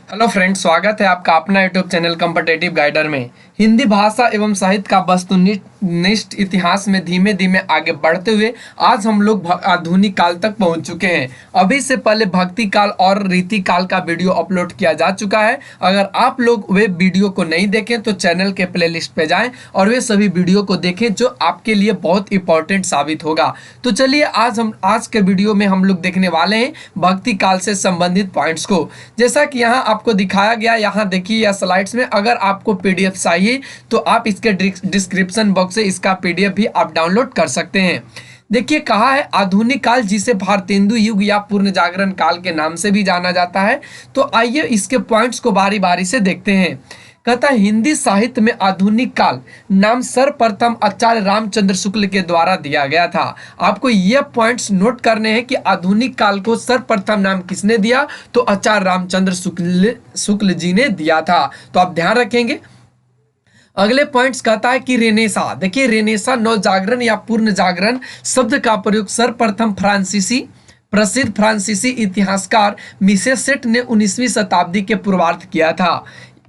Hello friends, स्वागत है आपका अपना यूट्यूब चैनल कॉम्पिटिटिव गाइडर में। हिंदी भाषा एवं साहित्य का वस्तुनिष्ठ इतिहास में धीमे धीमे आगे बढ़ते हुए आज हम लोग आधुनिक काल तक पहुंच चुके हैं। अभी से पहले भक्ति काल और रीति काल का वीडियो अपलोड किया जा चुका है। अगर आप लोग वे वीडियो को नहीं देखें तो चैनल के प्लेलिस्ट पे जाएं और वे सभी वीडियो को देखें जो आपके लिए बहुत इंपॉर्टेंट साबित होगा। तो चलिए आज के वीडियो में हम लोग देखने वाले हैं भक्ति काल से संबंधित पॉइंट्स को। जैसा कि यहाँ आपको दिखाया गया, यहाँ देखिए या स्लाइड्स में। अगर आपको पीडीएफ चाहिए तो आप इसके डिस्क्रिप्शन बॉक्स से इसका पीडीएफ भी आप डाउनलोड कर सकते हैं। देखिए कहा है आधुनिक काल, जिसे भारतेंदु युग या पूर्ण जागरण काल के नाम से भी जाना जाता है। तो आइए इसके पॉइंट्स को बारी बारी से देखते हैं। कहता है हिंदी साहित्य में आधुनिक काल नाम सर्वप्रथम आचार्य रामचंद्र शुक्ल के द्वारा दिया गया था। आपको ये पॉइंट्स नोट करने हैं कि आधुनिक काल को सर्वप्रथम नाम किसने दिया, तो आचार्य रामचंद्र शुक्ल जी ने दिया था। तो आप ध्यान रखेंगे। अगले पॉइंट्स कहता है कि रेनेसा। देखिए रेनेसा नव जागरण या पूर्ण जागरण शब्द का प्रयोग सर्वप्रथम प्रसिद्ध फ्रांसीसी इतिहासकार मिसेसेट ने 19वीं शताब्दी के पूर्वार्ध किया था।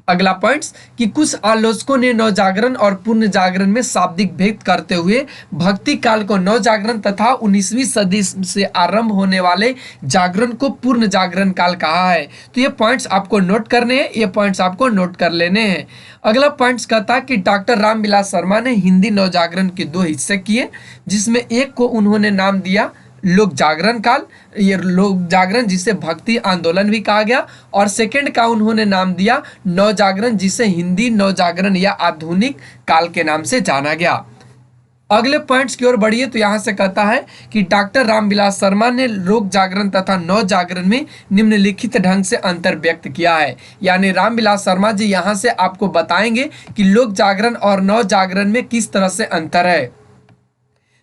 अगला पॉइंट्स कि कुछ आलोचकों ने नवजागरण और पूर्ण जागरण में शाब्दिक भेद करते हुए भक्ति काल को नवजागरण तथा 19वीं सदी से आरंभ होने वाले जागरण को पूर्ण जागरण काल कहा है। तो ये पॉइंट्स आपको नोट करने हैं, ये पॉइंट्स आपको नोट कर लेने हैं। अगला पॉइंट्स कहता है कि डॉक्टर रामविलास शर्मा ने हिंदी नवजागरण के दो हिस्से किए, जिसमें एक को उन्होंने नाम दिया लोक जागरण काल, ये लोक जागरण जिसे भक्ति आंदोलन भी कहा गया, और सेकंड का उन्होंने नाम दिया नव जागरण, जिसे हिंदी नव जागरण या आधुनिक काल के नाम से जाना गया। अगले पॉइंट्स की ओर बढ़िए तो यहाँ से कहता है कि डॉक्टर रामविलास शर्मा ने लोक जागरण तथा नव जागरण में निम्नलिखित ढंग से अंतर व्यक्त किया है। यानी रामविलास शर्मा जी यहाँ से आपको बताएंगे कि लोक जागरण और नव जागरण में किस तरह से अंतर है।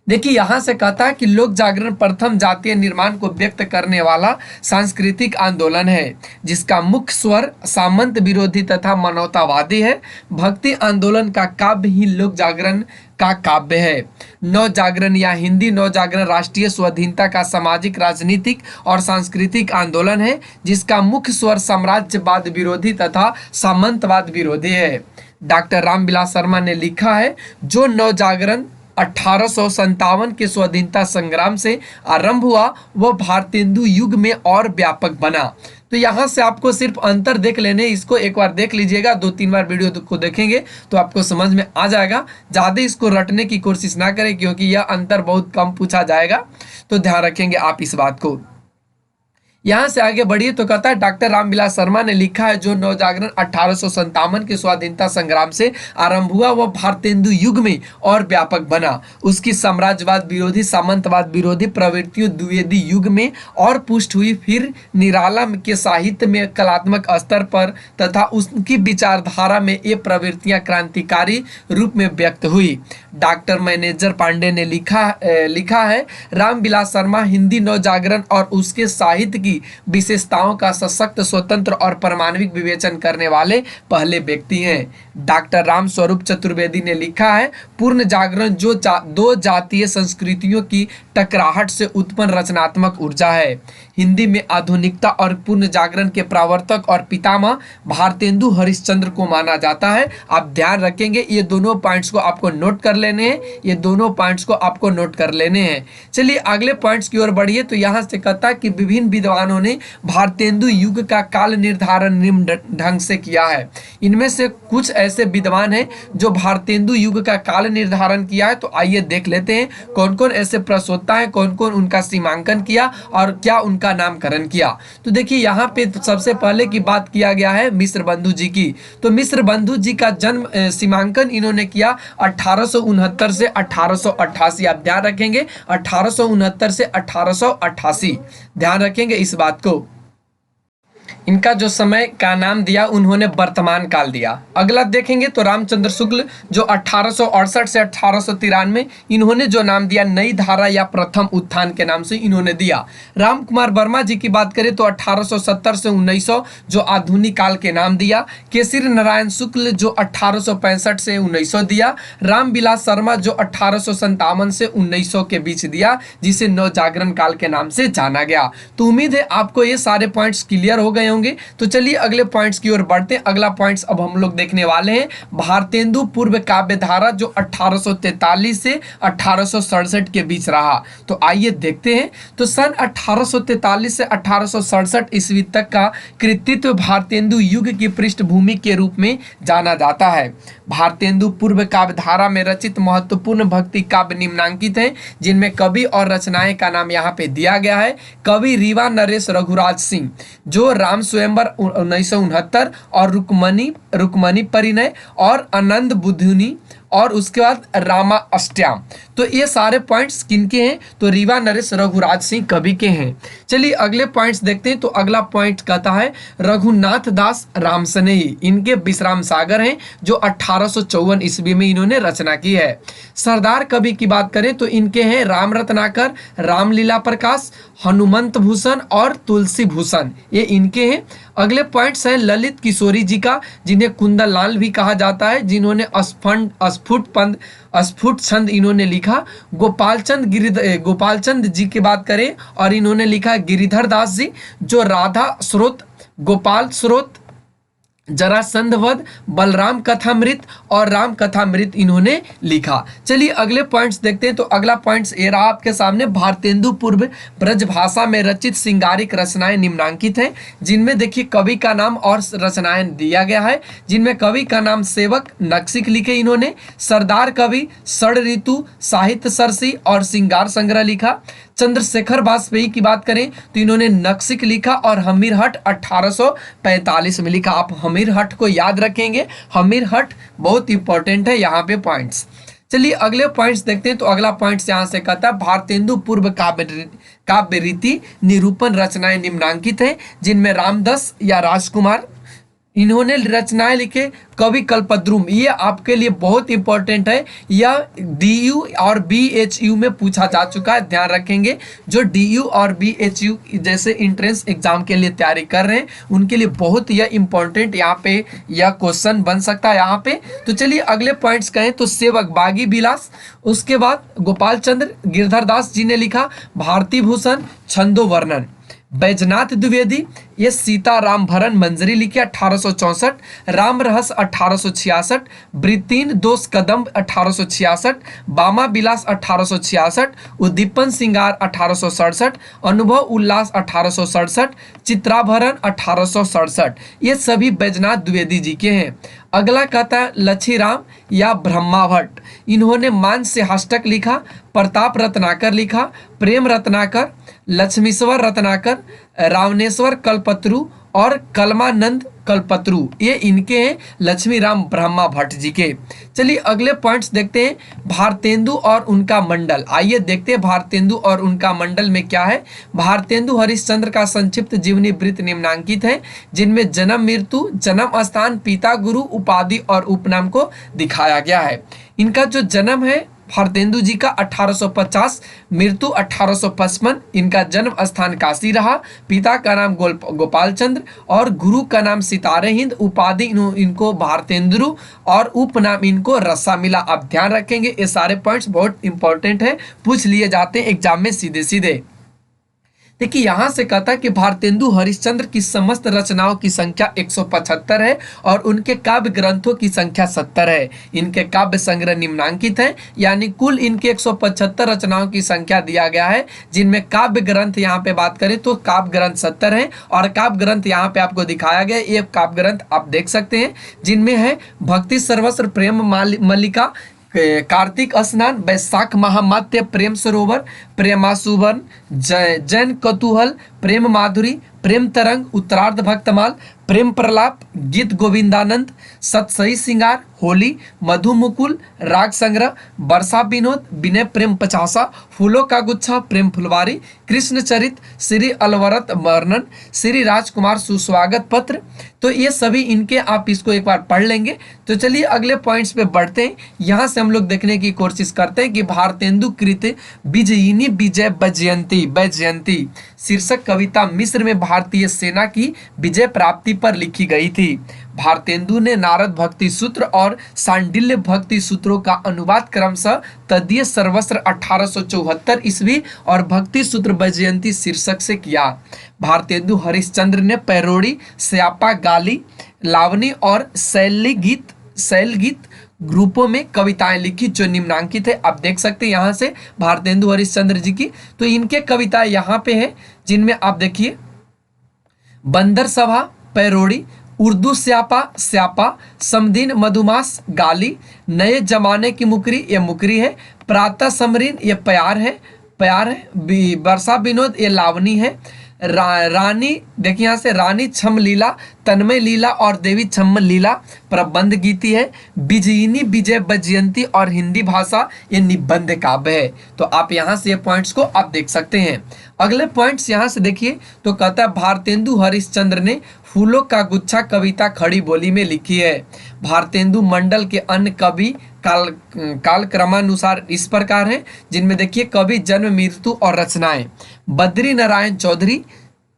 देखिए यहाँ से कहता है कि लोक जागरण प्रथम जातीय निर्माण को व्यक्त करने वाला सांस्कृतिक आंदोलन है, जिसका मुख्य स्वर सामंत विरोधी तथा मानवतावादी है। भक्ति आंदोलन का काव्य ही लोक जागरण का काव्य है। नव जागरण या हिंदी नव जागरण राष्ट्रीय स्वाधीनता का सामाजिक, राजनीतिक और सांस्कृतिक आंदोलन है, जिसका मुख्य स्वर साम्राज्यवाद विरोधी तथा सामंतवाद विरोधी है। डॉक्टर रामविलास शर्मा ने लिखा है, जो नव जागरण 1857 के स्वाधीनता संग्राम से आरंभ हुआ वह भारतेंदु युग में और व्यापक बना। तो यहाँ से आपको सिर्फ अंतर देख लेने, इसको एक बार देख लीजिएगा, 2-3 बार वीडियो को देखेंगे तो आपको समझ में आ जाएगा। ज़्यादा इसको रटने की कोशिश ना करें क्योंकि यह अंतर बहुत कम पूछा जाएगा, तो ध्यान रखेंगे आप इस बात को। यहाँ से आगे बढ़िए तो कहता है डॉक्टर रामविलास शर्मा ने लिखा है, जो नवजागरण 1857 के स्वाधीनता संग्राम से आरंभ हुआ वह भारतेंदु युग में और व्यापक बना। उसकी साम्राज्यवाद विरोधी, सामंतवाद विरोधी प्रवृत्तियों द्विवेदी युग में और पुष्ट हुई। फिर निराला के साहित्य में कलात्मक स्तर पर तथा उसकी विचारधारा में ये प्रवृत्तियां क्रांतिकारी रूप में व्यक्त हुई। डॉक्टर मैनेजर पांडे ने लिखा है, रामविलास शर्मा हिंदी नवजागरण और उसके साहित्य की विशेषताओं का सशक्त, स्वतंत्र और परमाणविक विवेचन करने वाले पहले व्यक्ति हैं। डॉक्टर राम स्वरूप चतुर्वेदी ने लिखा है, पूर्ण जागरण जो दो जातीय संस्कृतियों की टकराहट से उत्पन्न रचनात्मक ऊर्जा है। हिंदी में आधुनिकता और पूर्ण जागरण के प्रवर्तक और पितामह भारतेंदु हरिश्चंद्र को माना जाता है। आप ध्यान रखेंगे, ये दोनों पॉइंट्स को आपको नोट कर लेने हैं, ये दोनों पॉइंट्स को आपको नोट कर लेने हैं। चलिए अगले पॉइंट्स की ओर बढ़िए तो यहाँ से कहता है कि विभिन्न विद्वानों ने भारतेंदु युग का काल निर्धारण निम्न ढंग से किया है। इनमें से कुछ ऐसे विद्वान हैं जो भारतेंदु युग का काल निर्धारण किया है। तो आइए देख लेते हैं कौन कौन ऐसे प्रस्तोता है, कौन कौन उनका सीमांकन किया और क्या उनका नामकरण किया। तो देखिए यहाँ पे तो सबसे पहले की बात किया गया है मिश्र बंधु जी की। तो मिश्र बंधु जी का जन्म सीमांकन इन्होंने किया 1869 से 1888। आप ध्यान रखेंगे 1869 से 1888, ध्यान रखेंगे इस बात को। इनका जो समय का नाम दिया उन्होंने वर्तमान काल दिया। अगला देखेंगे तो रामचंद्र शुक्ल जो 1868 से 1893, इन्होंने जो नाम दिया नई धारा या प्रथम उत्थान के नाम से इन्होंने दिया। राम कुमार वर्मा जी की बात करें तो 1870 से 1900 जो आधुनिक काल के नाम दिया। केसरी नारायण शुक्ल जो 1865 से 1900 दिया। रामविलास शर्मा जो 1857 से 1900 के बीच दिया, जिसे नव जागरण काल के नाम से जाना गया। तो उम्मीद है आपको ये सारे पॉइंट्स क्लियर हो गए होंगे। तो चलिए अगले पॉइंट्स की ओर बढ़ते हैं। अगला पॉइंट्स अब हम लोग देखने वाले हैं भारतेंदु पूर्व काव्य धारा, जो 1843 से 1867 के बीच रहा। तो आइए देखते हैं। तो सन 1843 से 1867 ईस्वी तक का कृतित्व भारतेंदु युग की पृष्ठभूमि के रूप में जाना जाता है। भारतेंदु पूर्व काव्य धारा में रचित महत्वपूर्ण भक्ति काव्य निम्नांकित हैं, जिनमें कवि और रचनाएं का नाम यहाँ पे दिया गया है। कवि रीवा नरेश रघुराज सिंह, जो राम स्वयंवर 1969 और रुक्मणी परिणय और आनंद बुधुनी और उसके बाद रामा अष्टयाम। तो ये सारे पॉइंट्स किनके हैं? तो रीवा नरेश रघुराज सिंह कवि के हैं। चलिए अगले पॉइंट्स देखते हैं। तो अगला पॉइंट कहता है रघुनाथ दास रामसनेही, इनके विश्राम सागर हैं, जो 1854 ईस्वी में इन्होंने रचना की है। सरदार कवि की बात करें तो इनके हैं राम रत्नाकर, रामलीला प्रकाश, हनुमंत भूषण और तुलसी भूषण, ये इनके हैं। अगले पॉइंट्स हैं ललित किशोरी जी का, जिन्हें कुंदन लाल भी कहा जाता है, जिन्होंने स्फुट छंद इन्होंने लिखा। गोपालचंद जी की बात करें और इन्होंने लिखा गिरिधर दास जी, जो राधा स्रोत, गोपाल स्रोत, जरासंध वध, बलराम कथामृत और राम कथामृत इन्होंने लिखा। चलिए अगले पॉइंट्स देखते हैं। तो अगला पॉइंट्स ये रहा आपके सामने, भारतेंदु पूर्व ब्रजभाषा में रचित सिंगारिक रचनाएं निम्नांकित हैं, जिनमें देखिए कवि का नाम और रचनाएं दिया गया है। जिनमें कवि का नाम सेवक नक्सिक लिखे इन्होंने, सरदार कवि षड ऋतु, साहित्य सरसी और सिंगार संग्रह लिखा। चंद्रशेखर वाजपेयी की बात करें तो इन्होंने नक्सिक लिखा और हमीरहट 1845 में लिखा। आप हमीरहट को याद रखेंगे, हमीरहट बहुत इंपॉर्टेंट है यहाँ पे पॉइंट्स। चलिए अगले पॉइंट्स देखते हैं। तो अगला पॉइंट्स यहाँ से कहता है भारतेंदु पूर्व काव्य रीति निरूपण रचनाएं निम्नांकित हैं, जिनमें रामदास या राजकुमार इन्होंने रचनाएं लिखे। कवि कल्पद्रुम, ये आपके लिए बहुत इंपॉर्टेंट है, यह DU और BHU में पूछा जा चुका है, ध्यान रखेंगे। जो DU और BHU जैसे इंट्रेंस एग्जाम के लिए तैयारी कर रहे हैं उनके लिए बहुत यह इंपॉर्टेंट यहाँ पे यह क्वेश्चन बन सकता है यहाँ पे। तो चलिए अगले पॉइंट्स कहें तो सेवक बागी विलास, उसके बाद गोपाल चंद्र गिरधर दास जी ने लिखा भारती भूषण छंदो वर्णन। बैजनाथ द्विवेदी, ये सीता राम भरन मंजरी लिखे 1864, राम रहस 1866, ब्रितीन दोष कदम्ब 1866, बामा विलास 1866, उद्दीपन सिंगार 1867, अनुभव उल्लास 1867, चित्राभरण 1867, ये सभी बैजनाथ द्विवेदी जी के हैं। अगला कहता है लच्छीराम या ब्रह्माभट्ट, इन्होंने मानस्य हाष्टक लिखा, प्रताप रत्नाकर लिखा, प्रेम रत्नाकर, लक्ष्मीश्वर रत्नाकर, रावणेश्वर कल्पत्रु और कलमानंद कल्पत्रु, ये इनके हैं लक्ष्मी राम ब्रह्मा भट्ट जी के। चलिए अगले पॉइंट्स देखते हैं भारतेंदु और उनका मंडल। आइए देखते हैं भारतेंदु और उनका मंडल में क्या है। भारतेंदु हरिश्चंद्र का संक्षिप्त जीवनी वृत्त निम्नांकित है, जिनमें जन्म मृत्यु, जन्म स्थान, पिता, गुरु, उपाधि और उपनाम को दिखाया गया है। इनका जो जन्म है भारतेंदु जी का 1850, मृत्यु 1855, इनका जन्म स्थान काशी रहा, पिता का नाम गोपाल चंद्र और गुरु का नाम सितारे हिंद, उपाधि इनको भारतेंदु और उपनाम इनको रसा मिला। आप ध्यान रखेंगे, ये सारे पॉइंट्स बहुत इंपॉर्टेंट है, पूछ लिए जाते हैं एग्जाम में सीधे सीधे। देखिए यहाँ से कहता है कि भारतेंदु हरिश्चंद्र की समस्त रचनाओं की संख्या 175 है और उनके काव्य ग्रंथों की संख्या 70 है। इनके काव्य संग्रह निम्नांकित है, यानी कुल इनके 175 रचनाओं की संख्या दिया गया है, जिनमें काव्य ग्रंथ यहाँ पे बात करें तो काव्य ग्रंथ 70 है और काव्य ग्रंथ यहाँ पे आपको दिखाया गया। ये काव्य ग्रंथ आप देख सकते हैं, जिनमें है भक्ति सर्वस्व, प्रेम मल्लिका, कार्तिक स्नान, वैशाख महामात्य, प्रेम सरोवर, प्रेमासुवन, जैन कतूहल, प्रेम माधुरी, प्रेम तरंग, उत्तरार्ध भक्तमाल, प्रेम प्रलाप, गीत गोविंदानंद, सतसई सिंगार, होली, मधु मुकुल, राग संग्रह, वर्षा विनोद, विनय प्रेम पचासा, फूलों का गुच्छा, प्रेम फुलवारी, कृष्ण चरित, श्री अलवरत वर्णन, श्री राजकुमार सुस्वागत पत्र। तो ये सभी इनके, आप इसको एक बार पढ़ लेंगे। तो चलिए अगले पॉइंट्स पे बढ़ते हैं। यहाँ से हम लोग देखने की कोशिश करते हैं कि भारतेंदु कृत विजयिनी विजयिनी विजय वैजयंती वैजयंती शीर्षक कविता मिस्र में भारतीय सेना की विजय प्राप्ति पर लिखी गई थी। भारतेंदु ने नारद भक्ति सूत्र और सांडिल्य भक्ति सूत्रों का अनुवाद क्रमशः तदीय सर्वस्त्र 1874 ईस्वी और भक्ति सूत्र वैजयंती शीर्षक से किया। भारतेंदु हरिश्चंद्र ने पैरोड़ी, स्यापा, गाली, लावनी और शैलगीत ग्रुपों में कविताएं लिखी जो निम्नांकित है। आप देख सकते हैं यहाँ से भारतेंदु हरिश्चंद्र जी की, तो इनके कविताएं यहाँ पे हैं जिनमें आप देखिए बंदर सभा, पैरोड़ी, उर्दू स्यापा, समदीन मधुमास, गाली, नए जमाने की मुकरी, ये मुकरी है, प्रातः समरीन, ये प्यार है, वर्षा विनोद, ये लावनी है, रानी देखिए यहाँ से रानी छम लीला, तन्मय लीला और देवी छम लीला प्रबंध गीति है, विजयिनी विजय वैजयंती और हिंदी भाषा ये निबंध काव्य है। तो आप यहाँ से ये पॉइंट्स को आप देख सकते हैं। अगले पॉइंट्स यहाँ से देखिए तो कहता है भारतेंदु हरिश्चंद्र ने फूलों का गुच्छा कविता खड़ी बोली में लिखी है। भारतेंदु मंडल के अन्य कवि काल क्रमानुसार इस प्रकार हैं, जिनमें देखिए कवि, जन्म, मृत्यु और रचनाएं। बद्री नारायण चौधरी,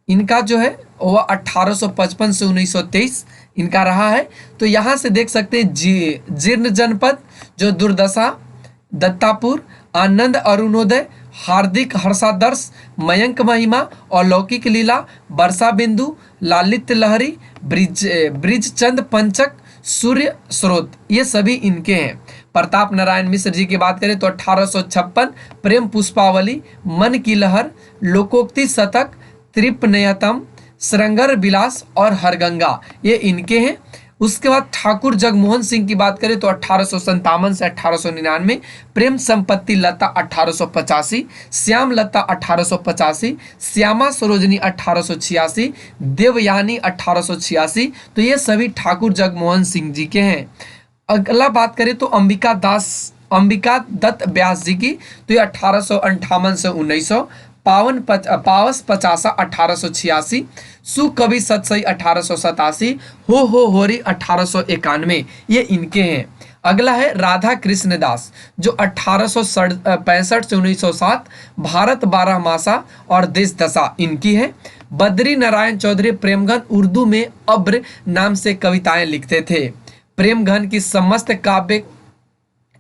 इनका जो है वह 1855 से 1923 इनका रहा है। तो यहाँ से देख सकते हैं जीर्ण जनपद, जो दुर्दशा, दत्तापुर, आनंद अरुणोदय, हार्दिक हर्षादर्श, मयंक महिमा, अलौकिक लीला, वर्षा बिंदु, लालित्य लहरी, ब्रिजचंद पंचक, सूर्य स्रोत, ये सभी इनके हैं। प्रताप नारायण मिश्र जी की बात करें तो 1856 प्रेम पुष्पावली, मन की लहर, लोकोक्ति शतक, त्रिपनयतम, श्रृंगार विलास और हरगंगा, ये इनके हैं। उसके बाद ठाकुर जगमोहन सिंह की बात करें तो 1857 से 1899, प्रेम संपत्ति लता 1885, श्याम लता 1885, श्यामा सरोजनी 1886, देवयानी 1886, तो ये सभी ठाकुर जगमोहन सिंह जी के हैं। अगला बात करें तो अंबिका दत्त व्यास जी की, तो ये 1858 से 1900, पावस पचासा 1886, सुकवि सतसई 1887, हो होरी 1891, ये इनके हैं। अगला है राधा कृष्ण दास, जो 1865 से 1907, भारत 12 मासा और देश दशा इनकी है। बद्री नारायण चौधरी प्रेमघन उर्दू में अब्र नाम से कविताएं लिखते थे। प्रेमघन की समस्त काव्य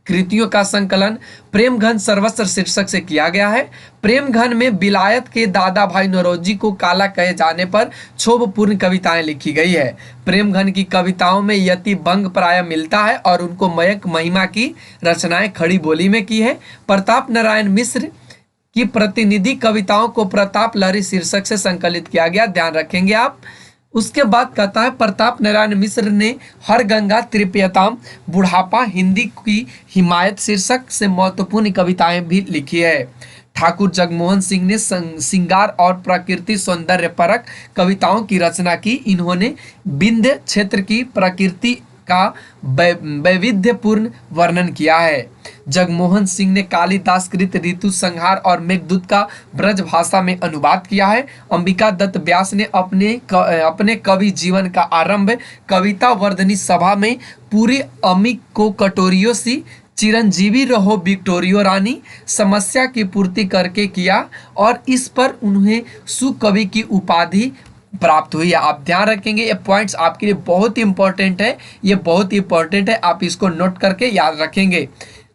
कृतियों का संकलन प्रेमघन सर्वस्त्र शीर्षक से किया गया है। प्रेमघन में विलायत के दादा भाई नौरोजी को काला कहे जाने पर क्षोभपूर्ण कविताएं लिखी गई है। प्रेमघन की कविताओं में यति भंग प्राय मिलता है और उनको मयंक महिमा की रचनाएं खड़ी बोली में की है। प्रताप नारायण मिश्र की प्रतिनिधि कविताओं को प्रताप लहरी शीर्षक से संकलित किया गया, ध्यान रखेंगे आप। उसके बाद कहता है प्रताप नारायण मिश्र ने हर गंगा, त्रिपयताम, बुढ़ापा, हिंदी की हिमायत शीर्षक से महत्वपूर्ण कविताएं भी लिखी है। ठाकुर जगमोहन सिंह ने श्रृंगार और प्रकृति सौंदर्य परक कविताओं की रचना की। इन्होंने विंध्य क्षेत्र की प्रकृति का वैविध्यपूर्ण वर्णन किया है। जगमोहन सिंह ने कालिदास कृत ऋतु संहार और मेघदूत का ब्रज भाषा में अनुवाद किया है। अंबिका दत्त व्यास ने अपने कवि जीवन का आरंभ कविता वर्धनी सभा में पूरी अमी को कटोरियों सी चिरंजीवी रहो विक्टोरियो रानी समस्या की पूर्ति करके किया और इस पर उन्हें सुकवि की उपाधि प्राप्त हुई है। आप ध्यान रखेंगे, ये पॉइंट्स आपके लिए बहुत ही इंपॉर्टेंट है, ये बहुत ही इंपॉर्टेंट है, आप इसको नोट करके याद रखेंगे।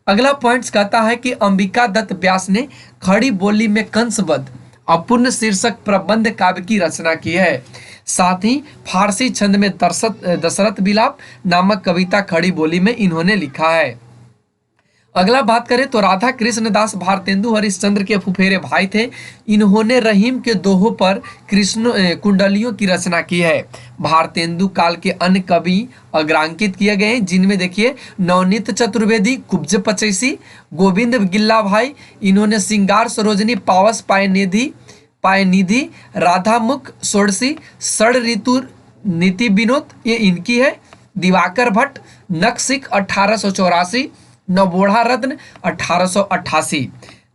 अगला पॉइंट्स कहता है कि अंबिका दत्त व्यास ने खड़ी बोली में कंसवध अपूर्ण शीर्षक प्रबंध काव्य की रचना की है। साथ ही फारसी छंद में दशरथ विलाप नामक कविता खड़ी बोली में इन्होंने लिखा है। अगला बात करें तो राधा कृष्ण दास भारतेंदु हरिश्चंद्र के फुफेरे भाई थे। इन्होंने रहीम के दोहों पर कृष्ण कुंडलियों की रचना की है। भारतेंदु काल के अन्य कवि अग्रांकित किए गए हैं, जिनमें देखिए नवनीत चतुर्वेदी, कुब्ज पचैसी, गोविंद गिल्ला भाई, इन्होंने श्रृंगार सरोजनी, पावस पायनिधि, राधामुख षोडशी, षड ऋतु नीति विनोद, ये इनकी है। दिवाकर भट्ट, नक्सिक 1884, नवोढ़ा रत्न 1888,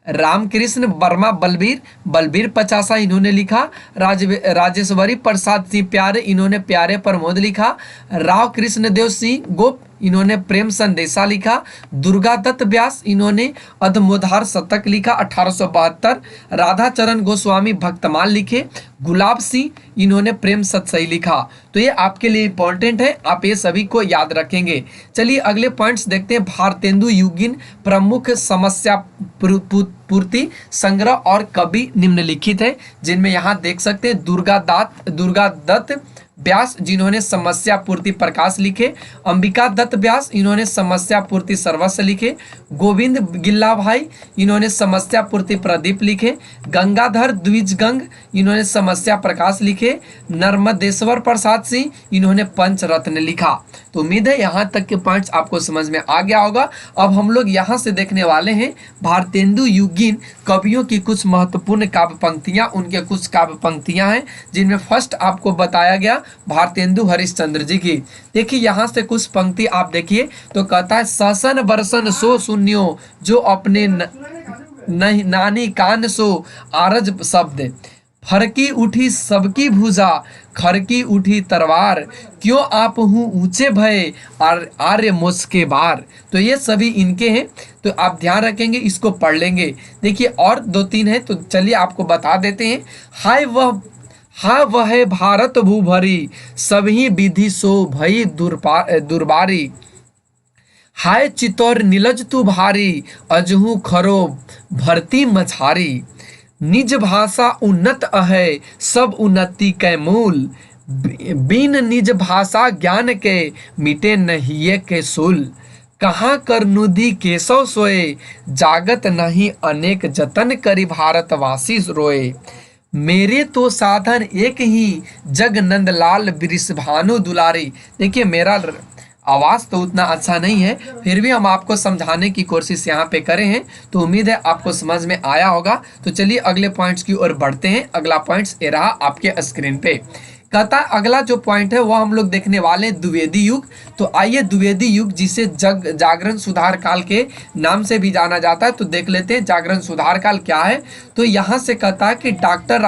रामकृष्ण वर्मा बलबीर पचासा इन्होंने लिखा। राजेश्वरी प्रसाद सिंह प्यारे, इन्होंने प्यारे प्रमोद लिखा। राव कृष्ण देव सिंह गोप इन्होंने प्रेम संदेशा लिखा। दुर्गा दत्त व्यास, इन्होंने अधमोधार शतक लिखा 1872। राधाचरण गोस्वामी भक्तमाल लिखे। गुलाब सिंह, इन्होंने प्रेम सतसई लिखा। तो ये आपके लिए इंपॉर्टेंट है, आप ये सभी को याद रखेंगे। चलिए अगले पॉइंट्स देखते हैं। भारतेंदु युगीन प्रमुख समस्या पूर्ति संग्रह और कवि निम्नलिखित है, जिनमें यहाँ देख सकते हैं दुर्गा दत्त व्यास, जिन्होंने समस्या पूर्ति प्रकाश लिखे। अंबिका दत्त व्यास, इन्होंने समस्या पूर्ति सर्वस्व लिखे। गोविंद गिल्ला भाई, इन्होंने समस्या पूर्ति प्रदीप लिखे। गंगाधर द्विजगंग, इन्होंने समस्या प्रकाश लिखे। नर्मदेश्वर प्रसाद सिंह, इन्होंने पंचरत्न लिखा। तो उम्मीद है यहाँ तक के पॉइंट्स आपको समझ में आ गया होगा। अब हम लोग यहाँ से देखने वाले हैं भारतेंदु युगीन कवियों की कुछ महत्वपूर्ण काव्य पंक्तियाँ। उनके कुछ काव्य पंक्तियाँ हैं, जिनमें फर्स्ट आपको बताया गया भारतेंदु हरिश्चंद्र जी की। देखिए यहाँ से कुछ पंक्ति आप देखिए तो कहता है, ससन बरसन सो सुनियो जो अपने नानी कान सो आरज शब्द, फरकी उठी सबकी भुजा खरकी उठी तलवार, क्यों आप हूँ ऊंचे भय आर्य मुझके बार। तो ये सभी इनके हैं, तो आप ध्यान रखेंगे, इसको पढ़ लेंगे। देखिए और दो तीन है, तो चलिए आपको बता देते हैं। हाय वह भारत भूभरी सभी विधि सो भई दुर्बारी, हाय चितौर नीलज तू भारी अजहू खरो भरती मछारी, निज भाषा उन्नत अहै सब उन्नति कै मूल, बिन निज भाषा ज्ञान के मिटे नहिए के सूल, कहाँ कर नुदी केशव सोए जागत नहीं अनेक जतन करी भारतवासी रोए, मेरे तो साधन एक ही जग नंदलाल वृषभानु दुलारी। देखिए मेरा आवाज़ तो उतना अच्छा नहीं है, फिर भी हम आपको समझाने की कोशिश यहाँ पे करे हैं, तो उम्मीद है आपको समझ में आया होगा। तो चलिए अगले पॉइंट्स की ओर बढ़ते हैं। अगला पॉइंट्स ये रहा आपके स्क्रीन पे। कहता है अगला जो पॉइंट है वह हम लोग देखने वाले हैं द्विवेदी युग। तो आइए द्विवेदी युग, जिसे जागरण सुधार काल के नाम से भी जाना जाता है, तो देख लेते हैं जागरण सुधार काल क्या है। तो यहाँ से कहता है कि डॉक्टर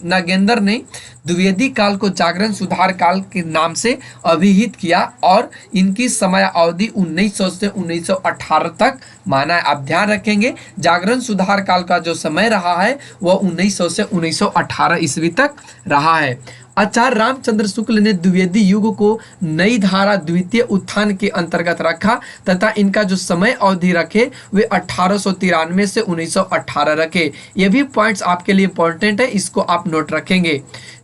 नागेंद्र ने द्विवेदी काल को जागरण सुधार काल के नाम से अभिहित किया और इनकी समय अवधि 1900 से 1918 तक माना है। आप ध्यान रखेंगे जागरण सुधार काल का जो समय रहा है वह 1900 से 1918 ईस्वी तक रहा है। आचार्य रामचंद्र शुक्ल ने द्विवेदी युग को नई धारा द्वितीय उत्थान के अंतर्गत रखा तथा इनका जो समय अवधि रखे वे 1893 से 1918 रखे। ये भी पॉइंट्स आपके लिए इंपॉर्टेंट है, इसको आप नोट रखेंगे।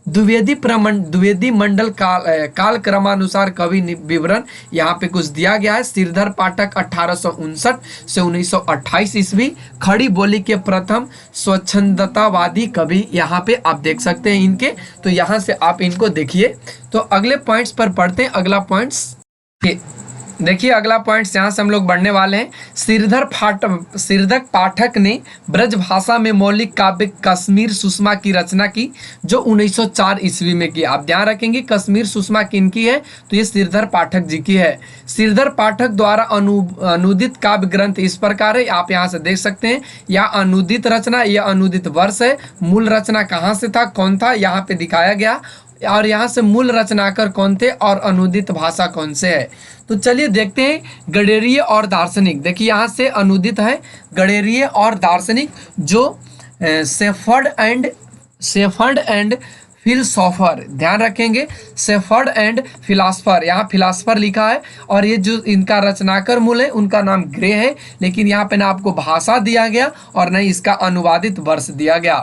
द्विवेदी मंडल काल क्रमानुसार कवि विवरण यहाँ पे कुछ दिया गया है। श्रीधर पाठक 1859 से 1928 ईस्वी, खड़ी बोली के प्रथम स्वच्छंदतावादी कवि यहाँ पे आप देख सकते हैं इनके, तो यहाँ से आप इनको देखिए। तो अगले पॉइंट्स पर पढ़ते हैं। अगला पॉइंट्स देखिए, अगला पॉइंट्स यहाँ से हम लोग बढ़ने वाले हैं। श्रीधर पाठक ने ब्रज भाषा में मौलिक काव्य कश्मीर सुषमा की रचना की, जो 1904 ईस्वी में की। आप ध्यान रखेंगे कश्मीर सुषमा किनकी है, तो ये श्रीधर पाठक जी की है। श्रीधर पाठक द्वारा अनुदित काव्य ग्रंथ इस प्रकार है, आप यहाँ से देख सकते हैं। यह अनुदित रचना, यह अनुदित वर्ष है। मूल रचना कहाँ से था, कौन था, यहाँ पे दिखाया गया, और यहाँ से मूल रचनाकार कौन थे और अनुदित भाषा कौन से है। तो चलिए देखते हैं गडेरिये और दार्शनिक। देखिए यहाँ से अनुदित है गडेरिये और दार्शनिक, जो शेफर्ड एंड फिलोसोफर, ध्यान रखेंगे शेफर्ड एंड फिलासफर, यहाँ फिलासफर लिखा है। और ये जो इनका रचनाकर मूल है उनका नाम ग्रे है, लेकिन यहाँ पे ना आपको भाषा दिया गया और न इसका अनुवादित वर्ष दिया गया।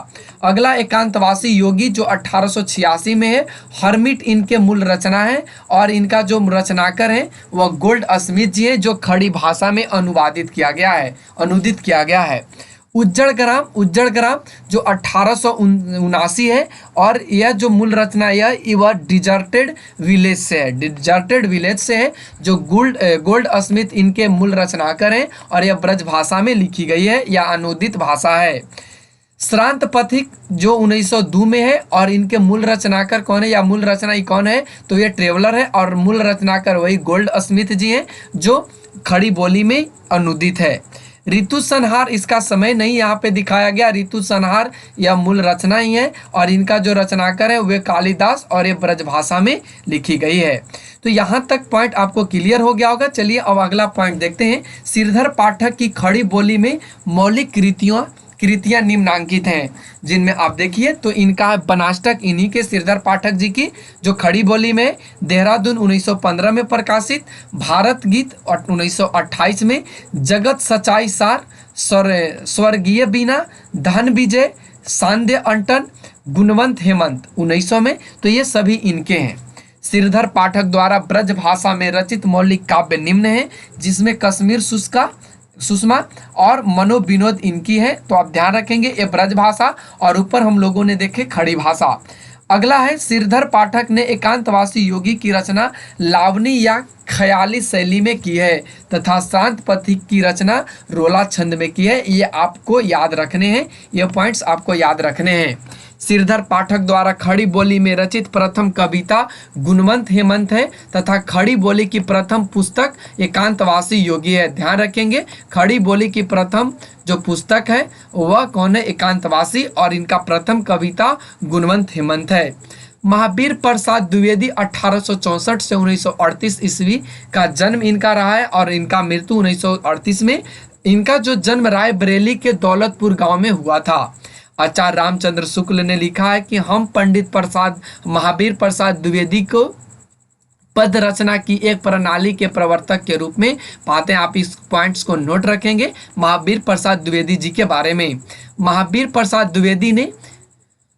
अगला एकांतवासी योगी, जो 1886 में है। हर्मिट इनके मूल रचना है और इनका जो रचनाकर है वह गोल्ड स्मिथ जी है, जो खड़ी भाषा में अनुदित किया गया है। उज्जड़ ग्राम जो 1879 है, और यह जो मूल रचना वह डिजर्टेड विलेज से है, जो गोल्ड स्मिथ इनके मूल रचनाकर हैं और यह ब्रज भाषा में लिखी गई है, यह अनुदित भाषा है। श्रांत पथिक जो 1902 में है और इनके मूल रचनाकर कौन है या मूल रचना कौन है, तो ये ट्रेवलर है और मूल रचनाकर वही गोल्ड स्मिथ जी हैं, जो खड़ी बोली में अनुदित है। ऋतु संहार इसका समय नहीं यहाँ पे दिखाया गया। ऋतु संहार यह मूल रचना ही है और इनका जो रचनाकार है वे कालिदास और ये ब्रजभाषा में लिखी गई है। तो यहाँ तक पॉइंट आपको क्लियर हो गया होगा। चलिए अब अगला पॉइंट देखते हैं। श्रीधर पाठक की खड़ी बोली में मौलिक कृतियां निम्नांकित हैं, जिनमें आप देखिए तो इनका है बनाष्टक इन्हीं के श्रीधर पाठक जी की जो खड़ी बोली में, देहरादून 1915 में प्रकाशित, भारत गीत 1928 में, जगत सच्चाई सार, स्वर्गीय बीना, धन विजय, सांध्य अंटन, गुणवंत हेमंत 1900 में। तो ये सभी इनके हैं। श्रीधर पाठक द्वारा ब्रज भाषा में रचित मौलिक काव्य निम्न है, जिसमें कश्मीर सुषमा और मनोविनोद इनकी है। तो आप ध्यान रखेंगे ये ब्रज भाषा और ऊपर हम लोगों ने देखे खड़ी भाषा। अगला है श्रीधर पाठक ने एकांतवासी योगी की रचना लावनी या ख्याली शैली में की है तथा शांत पथिक की रचना रोला छंद में की है। ये आपको याद रखने हैं, ये पॉइंट्स आपको याद रखने हैं। श्रीधर पाठक द्वारा खड़ी बोली में रचित प्रथम कविता गुणवंत हेमंत है तथा खड़ी बोली की प्रथम पुस्तक एकांतवासी योगी है। ध्यान रखेंगे खड़ी बोली की प्रथम जो पुस्तक है वह कौन है, एकांतवासी, और इनका प्रथम कविता गुणवंत हेमंत है। महावीर प्रसाद द्विवेदी 1864 से 1938 ईस्वी का जन्म इनका रहा है और इनका मृत्यु 1938 में। इनका जो जन्म रायबरेली के दौलतपुर गांव में हुआ था। आचार्य रामचंद्र शुक्ल ने लिखा है कि हम पंडित महावीर प्रसाद द्विवेदी को पद रचना की एक प्रणाली के प्रवर्तक के रूप में पाते हैं। आप इस पॉइंट्स को नोट रखेंगे महावीर प्रसाद द्विवेदी जी के बारे में। महावीर प्रसाद द्विवेदी ने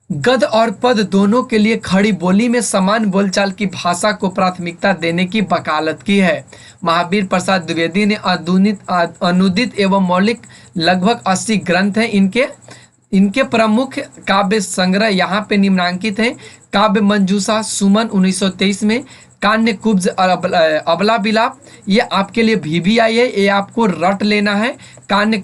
गद्य और पद दोनों के लिए खड़ी बोली में समान बोलचाल की भाषा को प्राथमिकता देने की वकालत की है। महावीर प्रसाद द्विवेदी ने अनुदित एवं मौलिक लगभग 80 ग्रंथ हैं। इनके प्रमुख काव्य संग्रह यहाँ पे निम्नांकित हैं। काव्य मंजूषा सुमन 1923 में, कान्य कुब्ज अबला विलाप, ये आपके लिए भी आई है, ये आपको रट लेना है। कान्य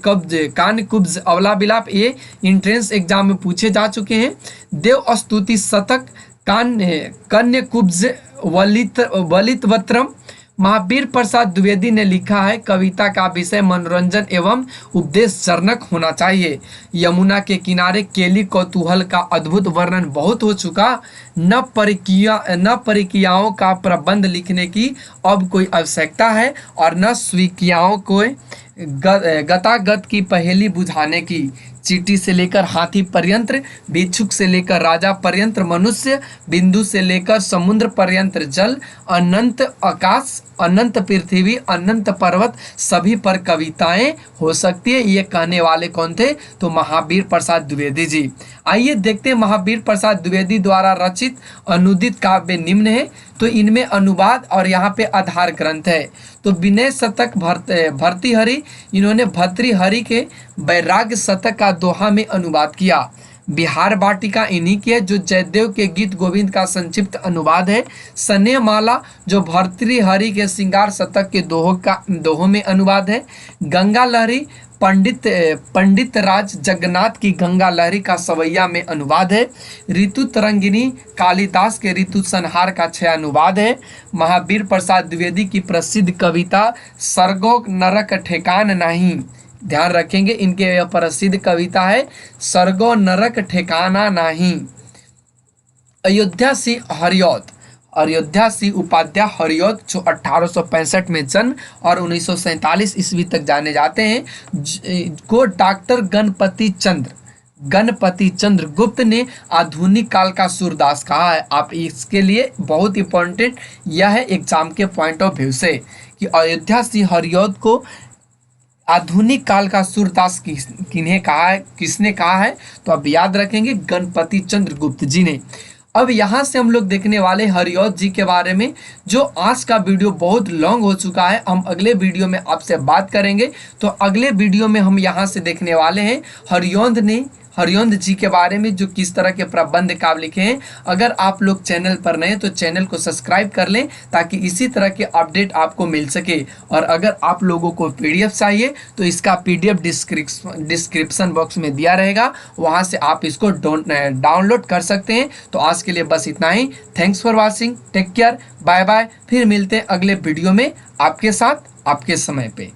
कुब्ज अबला विलाप ये इंट्रेंस एग्जाम में पूछे जा चुके हैं। देव स्तुति शतक, कन्य कुब्ज वलितवत्रम। महावीर प्रसाद द्विवेदी ने लिखा है कविता का विषय मनोरंजन एवं उपदेशजनक होना चाहिए। यमुना के किनारे केली कौतूहल का अद्भुत वर्णन बहुत हो चुका, न परिकियाओं का प्रबंध लिखने की अब कोई आवश्यकता है और न स्वीकियाओं को गतागत की पहेली बुझाने की। चींटी से लेकर हाथी पर्यंत, भिक्षुक से लेकर राजा पर्यंत मनुष्य, बिंदु से लेकर समुद्र पर्यंत जल, अनंत आकाश, अनंत पृथ्वी, अनंत पर्वत, सभी पर कविताएं हो सकती है। ये कहने वाले कौन थे, तो महावीर प्रसाद द्विवेदी जी। आइए देखते हैं महावीर प्रसाद द्विवेदी द्वारा रचित अनुदित काव्य निम्न है। तो इनमें अनुवाद और यहाँ पे आधार ग्रंथ है। तो विनय शतक भर्तृहरि, इन्होंने भर्तृहरि के वैराग्य शतक का दोहा में अनुवाद किया। बिहार वाटिका इन्हीं की है जो जयदेव के गीत गोविंद का संक्षिप्त अनुवाद है। स्नेहमाला जो भर्तृहरि के श्रृंगार शतक के दोहों में अनुवाद है। गंगा लहरी पंडित राज जगन्नाथ की गंगा लहरी का सवैया में अनुवाद है। ऋतु तरंगिनी कालिदास के ऋतु संहार का 6 अनुवाद है। महावीर प्रसाद द्विवेदी की प्रसिद्ध कविता सर्गो नरक ठेकान नहीं, ध्यान रखेंगे इनके यह प्रसिद्ध कविता है सर्गो नरक ठेकाना नहीं। अयोध्या सिंह उपाध्याय हरियौत जो 1865 में जन्म और 1947 ईस्वी तक जाने जाते हैं, को डॉक्टर गणपति चंद्र गुप्त ने आधुनिक काल का सूरदास कहा है। आप इसके लिए बहुत इंपॉर्टेंट यह है एग्जाम के पॉइंट ऑफ व्यू से कि अयोध्या सिंह हरियौत को आधुनिक काल का सूरदास किसने कहा है, तो अब याद रखेंगे गणपति चंद्र गुप्त जी ने। अब यहाँ से हम लोग देखने वाले हरियौत जी के बारे में। जो आज का वीडियो बहुत लॉन्ग हो चुका है, हम अगले वीडियो में आपसे बात करेंगे। तो अगले वीडियो में हम यहाँ से देखने वाले हैं हरियौंद जी के बारे में जो किस तरह के प्रबंध काव्य लिखे हैं। अगर आप लोग चैनल पर नए तो चैनल को सब्सक्राइब कर लें ताकि इसी तरह के अपडेट आपको मिल सके। और अगर आप लोगों को पीडीएफ चाहिए तो इसका पीडीएफ डिस्क्रिप्शन बॉक्स में दिया रहेगा, वहां से आप इसको डाउनलोड कर सकते हैं। तो आज के लिए बस इतना ही। Thanks for watching, take care, bye bye. फिर मिलते हैं अगले वीडियो में आपके साथ आपके समय पे।